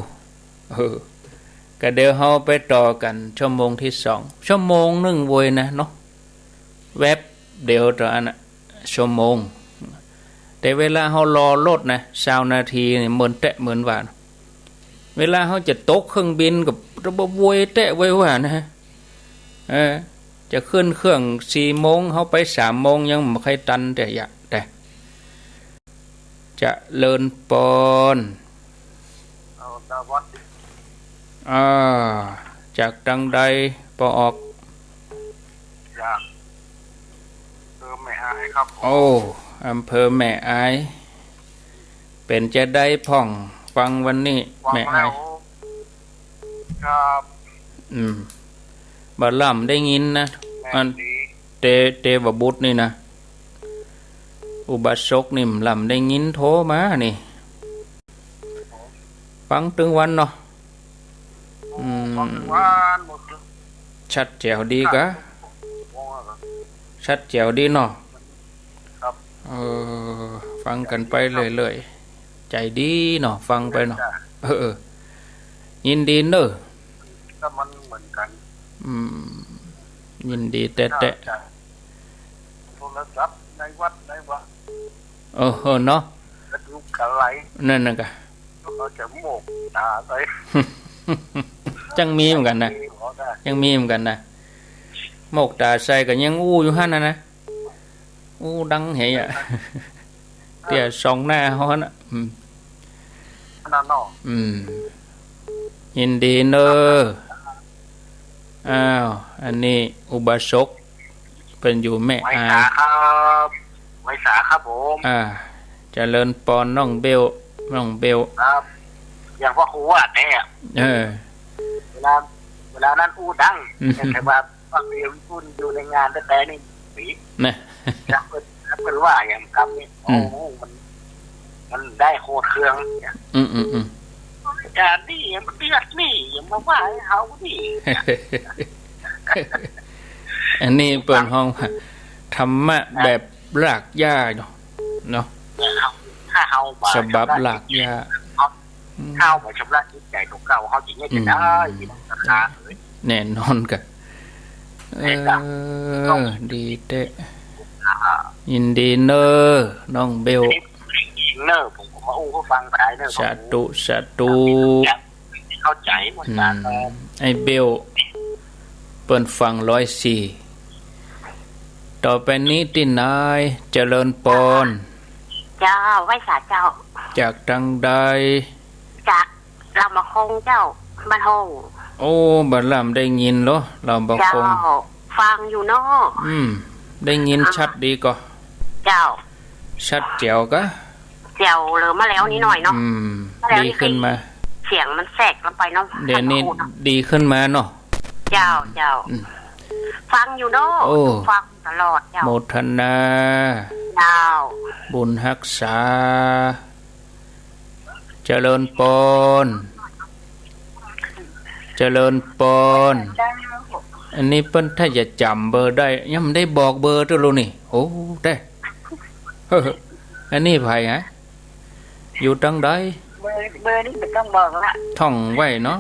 A: ก็เดี๋ยวเฮาไปต่อกันชั่วโมงที่2ชั่วโมงนึงโวยนะเนาะแวบเดียวต่ออันชั่วโมงแต่เวลาเฮารอรถนะ20 นาทีนี่เหมือนแตะเหมือนว่าเวลาเฮาจะตกเครื่องบินกับระบบโวยแตะไว้ว่านะจะขึ้นเครื่อง4 โมงเฮาไป3 โมงยังบ่ค่อยตันแต่จะเลินปอนจากดังใดปอออก
B: จากแม่อายครับ
A: อำเภอแม่อายเป็นจะได้พ่องฟังวันนี้แม่อาย
B: ครับ
A: บ่ล่ำได้ยินนะอันเตวบุตรนี่นะอุบาสกนี่ล่ำได้ยินโทรมานี่ฟังตึงวันเนาะชัดแจ๋วดีกะชัดแจ๋วดีเนาะฟังกันไปเลยใจดีเนาะฟังไปเนาะยินดีเนอะ
B: ก็มันเหมือนกัน
A: ยินดีแต่
B: โทรศัพท์ในวัด
A: เนาะ
B: กระดูกกระไหล
A: นั่นน่ะกะ
B: เขาจะโมกตาไป
A: จังมีเหมือนกันนะยังมีเหมือนกันนะโมกตาใส่ก็ยังอู้อยู่หั่นนะอู้ดังเหยเตี่ยส่องหน้าเฮาน่ะ
B: นั่นเนาะ
A: ยินดีเนอะอันนี้อุบาสกเป็นอยู่แม่อา
B: ครับไว้สาครับผม
A: เจริญปอนน้องเบล
B: ครับอย่างพ่อครูอ่ะเนี่ยเวลานั้นอู้ดังแต่ว่าฟังเรียนพูดอยู่ในงานแต่นี่ปี
A: นะ
B: จะเป็นว่าอย่างคำนี้มันได้โคตรเครื่องอย่านี่มันเดือดนี่อย่ามาว่าให้เขาดิ
A: อันนี้เปิดห้องธรรมะแบบรากหญ้าเนาะ
B: ถ้าเฮา
A: ฉบับหลากหญ้า
B: เฮาบ่ชำระจิตใจของเก่าเฮาจริงๆจะได้ราคา
A: แน่นอนกัน ดีเตะยินดีเนอน้องเบล
B: เนอผมมาอู้เขาฟังได้เนอ
A: สาธุสาธุ
B: เข้าใจหมดการ
A: ไอ้เบลเปิ้นฟัง104ต่อไปนี้ที่นายเจริญปอน
C: เจ้าไหว้สาเจ้า
A: จากทางใด
C: จากลำบะคงเจ้าบ้านฮง
A: โอ้บัดลำได้ยินเหรอลำบะคง
C: ฟังอยู่เนาะ
A: ได้ยินชัดดีก็
C: เจ้า
A: ชัดแจ๋วกะ
C: แจ๋วเหลือมาแล้วนิดหน่อยเนาะ
A: ดีขึ้นมา
C: เสียงมันแทรกลงไปเนาะ
A: เดี๋ยวนี้ดีขึ้นมาเนาะ
C: เจ้าฟังอยู่เนาะฟังตลอดเจ้า
A: โมทนา
C: เจ้า
A: บุญรักษาเจริญปอนเจริญปอนอันนี้เปิ้นถ้าจะจำเบอร์ได้ยังไม่ได้บอกเบอร์ตัวรู้นี่โอ้ได้อันนี้ไผฮะอยู่ตังใด
C: เบอร์นี่ไม่ต้องบอกละ
A: ท่องไว้เนาะ